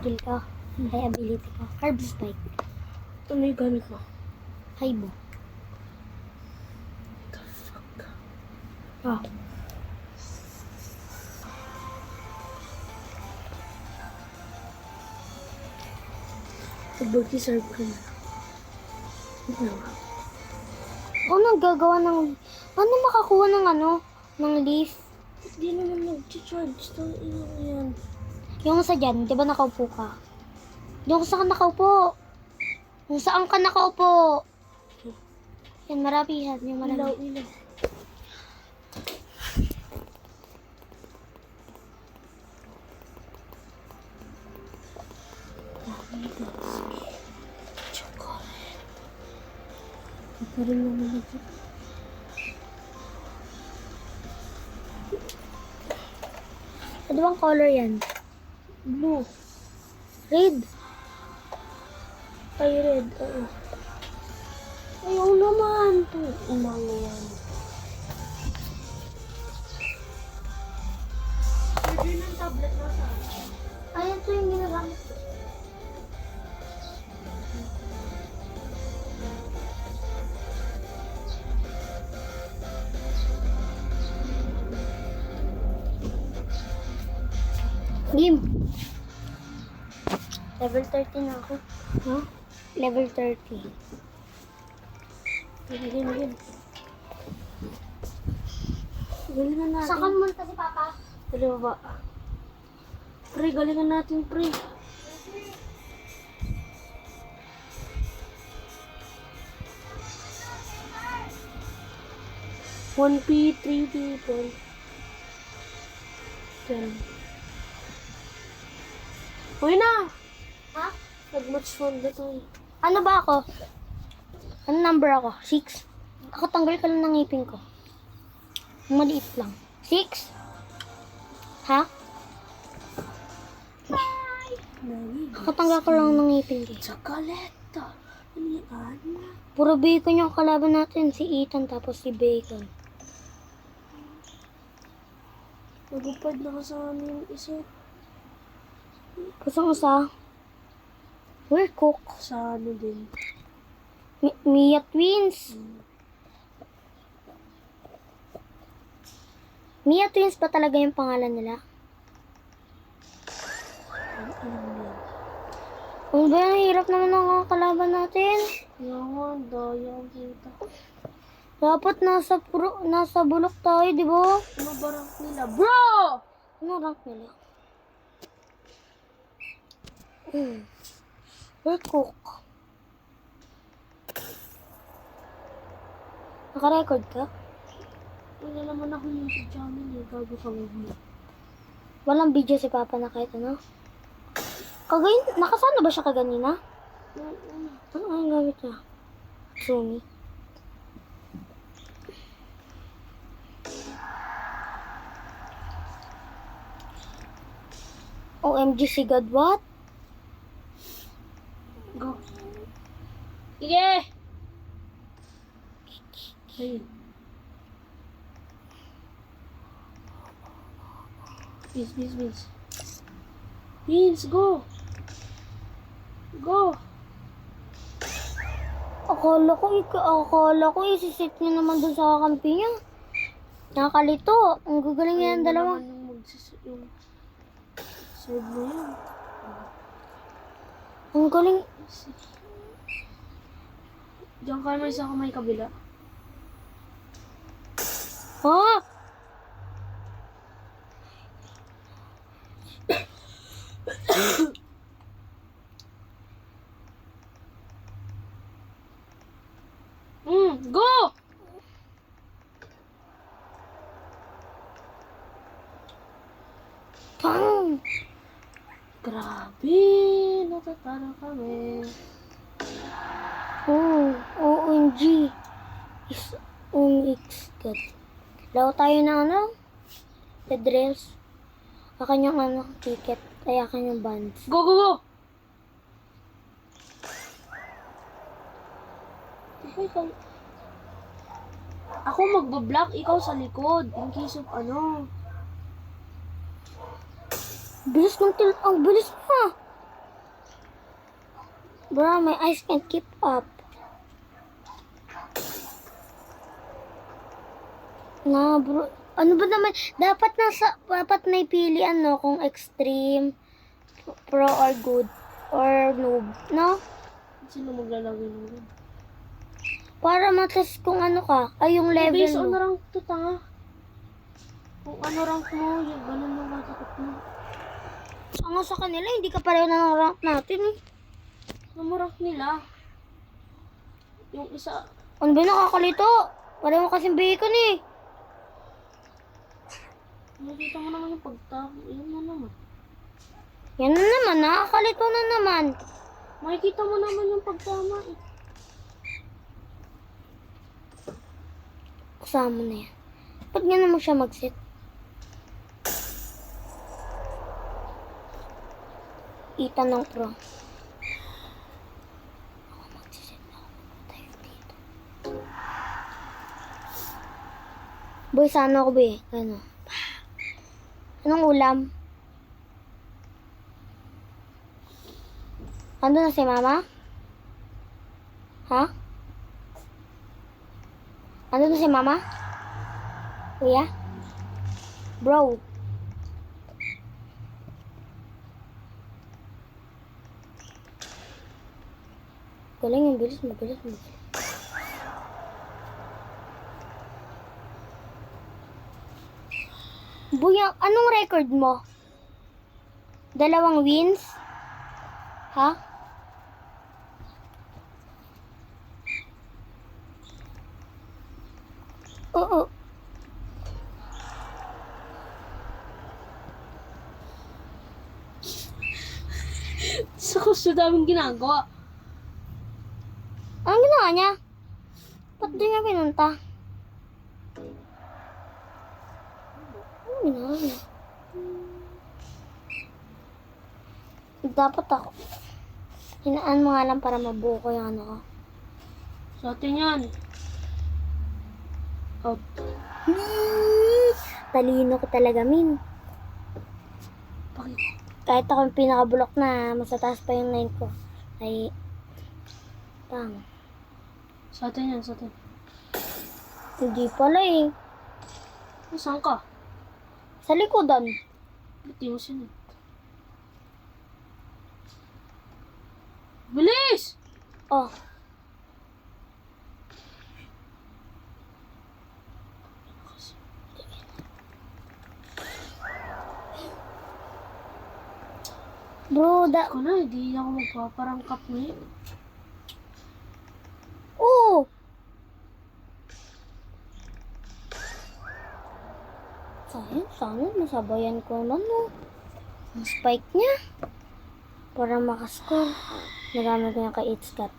skill ka. May ability ka. Herb spike. Ano yung gamit mo? Haibo. The fuck? Ah. Pag-deserve ka na. Ano? Ano gagawa ng... Ano makakuha ng ano? Ng leaf? Hindi naman nag-charge. Ito yan. Yung sa dyan, di ba nakaupo ka? Yung saan ka nakaupo? Kung saan ka nakaupo? Yan, marami yan. Yung marami. Ilaw, ilaw. Chocolate. Ito rin naman ito. Ano bang color yan? Blue. Red. Ay, red. Oo. Ayaw naman. Ito, umang yan. Pwede ng tablet na sa akin. Ay, ito yung ginagamit. Game. Level 30 na ako. Huh? Level 30. Game. Galingan natin. Saan ka pumunta si Papa? Dalawa ba? Pre, galingan natin, pre. One P, 3 people. 10. Uy na! Ha? Nag-match 1 na tayo. Ano ba ako? Ano number ako? 6. Ako tanggal ka lang ng ngipin ko. Maliit lang. 6? Ha? Ako tanggal ko lang ng ngipin ko. Chocolate. Ano yan? Puro bacon yung kalaban natin. Si Ethan tapos si Bacon. Nagupad na kasama yung isa. Kusang isa. We're cook. Sa ano din. Mia Twins. Mia Twins ba talaga yung pangalan nila? Ano yan? Ano ba yung hirap naman ng kalaban natin? Yan, daya ang kita. Dapat nasa bulok tayo, di ba? Ano ba rank nila? Bro! Ano rank nila? We're cook. Naka-record ka? Wala naman ako YouTube channel eh. Gago kami mo. Walang video si Papa na kahit ano? Nakasana ba siya kaganina? Ano ang gamit niya? Sumi. OMG si God, what? Go. Yeah! Ayun. Vince. Vince, go! Go! Akala ko isisit niya naman dun sa kakampi niya. Nakakalito. Ang gagaling niya ng dalawa. Yung serve mo yan. Ang galing. Diyan ka naman isa kamay kabila. Ah! Go! Pang! Grabe! Natatara kami. Oh, OMG. Is OMX God. Law tayo na ano? The drills. Akan yung ano, ticket. Ay, akan yung bands. Go! Ako magba-block, ikaw sa likod. In case of ano. Bilis ng tilt. Ang bilis pa. Bro, my eyes can't keep up. Na, bro. Ano ba naman? Dapat na ipili ano, kung extreme, pro or good, or noob, no? Sino maglalagay ng ganun? Para matest kung ano ka, ay yung level Based on mo. rank to, tanga. Kung ano rank mo, yung ganun mo matakot mo. Ang sa kanila, hindi ka pareho na ng rank natin eh. Ano mo rank nila? Yung isa, Ano ba yung nakakalito? Pareho kasing bacon eh. nakikita mo naman yung pagtap. Yun na naman. Yan na naman, nakakalito na naman. Makikita mo naman yung pagtama eh. Kasama na yan. Ba't nga naman siya mag-set? Itan ng pro. Ako mag-set na ako. Tayo dito. Boy, sana ako be. Ano? Anong ulam? Ando na si mama? Ha? Ando na si mama? Kuya? Bro? Galing yung bilis, mabilis. Buya, anong record mo? 2 wins? Ha? Oo. So, daming ginagawa. Anong ginawa niya? Ba't di niya pinunta? Anong ginawa niya? Dapat ako. Hinaan mo nga lang para mabuo ko yung ano ko. Sa atin yan. Out. Talino ko talaga, Min. Bakit? Kahit ako yung pinakabulok na, mas taas pa yung 9 ko. Ay, pang. Sa atin yan, sa atin. Hindi pala eh. Saan ka? Sa likodan. Ba't di mo sinit? Bilis! Oh. Bro, Ako na, hindi ako magpaparangkap ngayon. Oo. Sana masabayan ko naman, no. Ang spike niya. Para makascore. Nagamit ko yung kay Itzcat.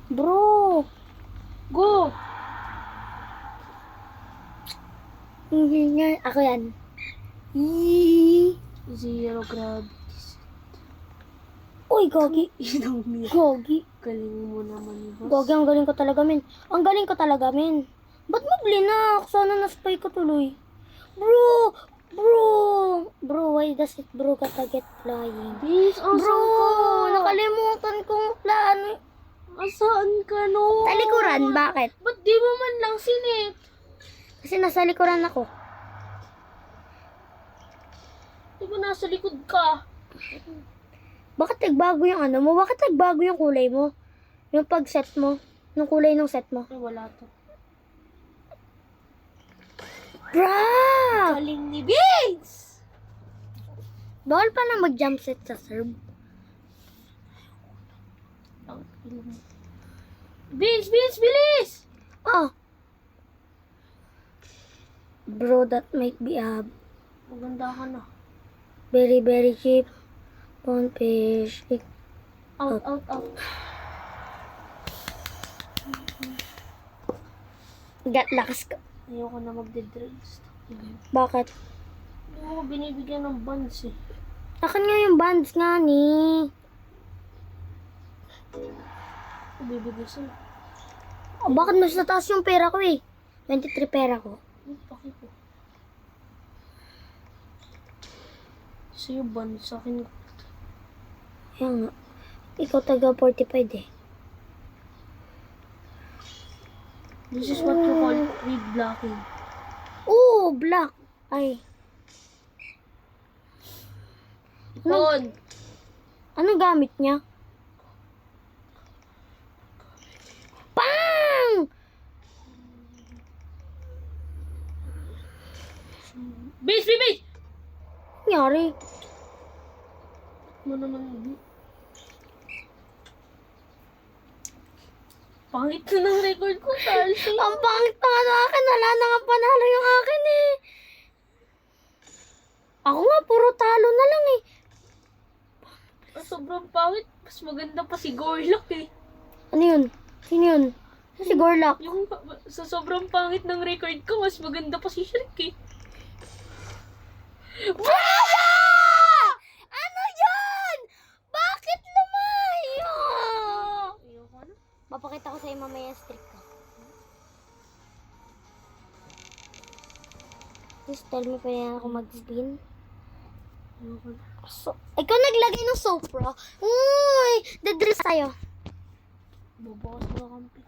Bro! Go! Hindi nga. Ako yan. Yee! Zero gravity. Uy, Gogi. Inang niya. Gogi. Galing mo naman, boss. Gogi, ang galing ko talaga, min. Ang galing ko talaga, min. Ba't mo blinak? Sana na-spike ko tuloy. Bro! Bro, why does it bro gotta get flying? Bis, Bro, asan ka? nakalimutan kong plano. Asaan ka, no? Talikuran, bakit? Ba't di mo man lang sinit? Kasi nasa likuran ako. Di ba nasa likod ka? Bakit nagbago yung ano mo? Bakit nagbago yung kulay mo? Yung pag-set mo? Yung kulay ng set mo? Ay, wala to. Bra! Galing ni Biggs! Bawal pa na mag-jump set sa serve. Biggs, bilis! Oh. Bro, that might be a Maganda ka na. very, very cheap phone fish. Out. Lakas ka. Ayoko na magde-drills. Bakit? Hindi ako binibigyan ng bands eh. Akin nga yung bands nga ni. Bibigay sa'yo. Oh, bakit mas nataas yung pera ko eh? 23 pera ko. Paki ko. Sa'yo bands, sa akin. Yan nga. Ikaw taga 45 eh. This is what you call read blocking. Oo, black. Ay. Ipon. Ano gamit niya? Pang! Base, base! Nangyari? Ano naman? Pangit na ng record ko, Talsi. Ang pangit na nga sa akin. Wala na nga panalo yung akin eh. Ako nga, puro talo na lang eh. Sobrang pangit. Mas maganda pa si Gorlock eh. Ano yun? Sino yun? Si Gorlock. Yung sa sobrang pangit ng record ko, mas maganda pa si Shrek eh. Bravo! Ano yun? Bakit lumayo? Ayoko na. Papakita ko sa'yo mamaya streak ka. Please tell me pa yan ako mag-spin. Ayoko na. So, ikaw naglagay ng Sopra. Uy! Dadress tayo. Babawas na kampi.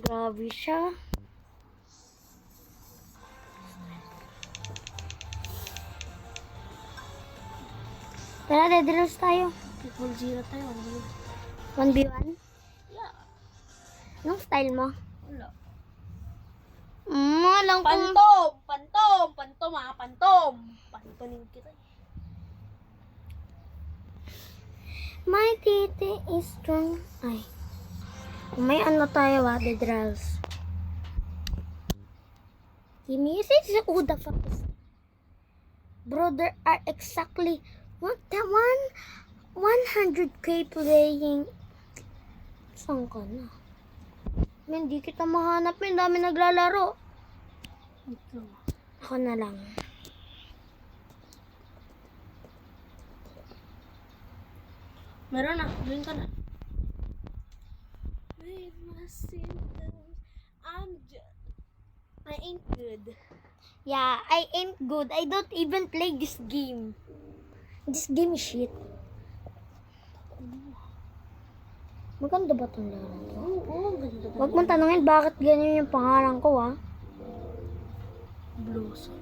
Grabe siya. Tara, dadress tayo. Triple zero tayo. Ano yun? 1v1? Yeah. Anong style mo? Wala. Alam kong... Pantom! Pantom! Pantom ah! Pantom! Pantonin kita. My titi is strong. Ay. May ano tayo dadress. Give me a sense. Who the fuck is... Brother are exactly... What the 100k playing. Saan ka na? Hindi kita mahanap. May dami naglalaro. Ito. Ako na lang. Meron na. Doon ka na. With my symptoms, I ain't good. Yeah, I ain't good. I don't even play this game. This game is shit. Maganda ba itong laro to? Oo, ganda na. Huwag mong tanongin bakit ganyan yung pangalan ko Blossom.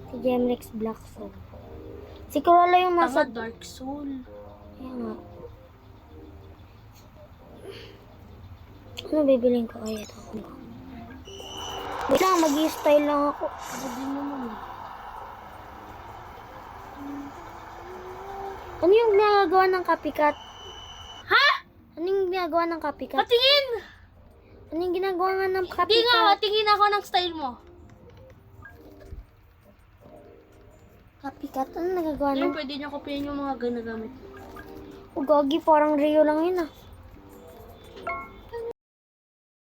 Si Gemlex Black Soul. Si Corolla yung Tama, nasa... Dark Soul. Kaya nga. Ano bibiling ko? Ay, ito. Wait lang, mag-i-style lang ako. Ako din naman. Ano yung ginagawa ng copycat? Ha? Ano yung ginagawa ng copycat? Patingin! Ano yung ginagawa nga ng Hindi copycat? nga, tingin ako ng style mo. Copycat? Ano nagagawa Yung ng... pwede niyo kopyahin yung mga ginagamit. O, gagi, parang Rio lang yun ah.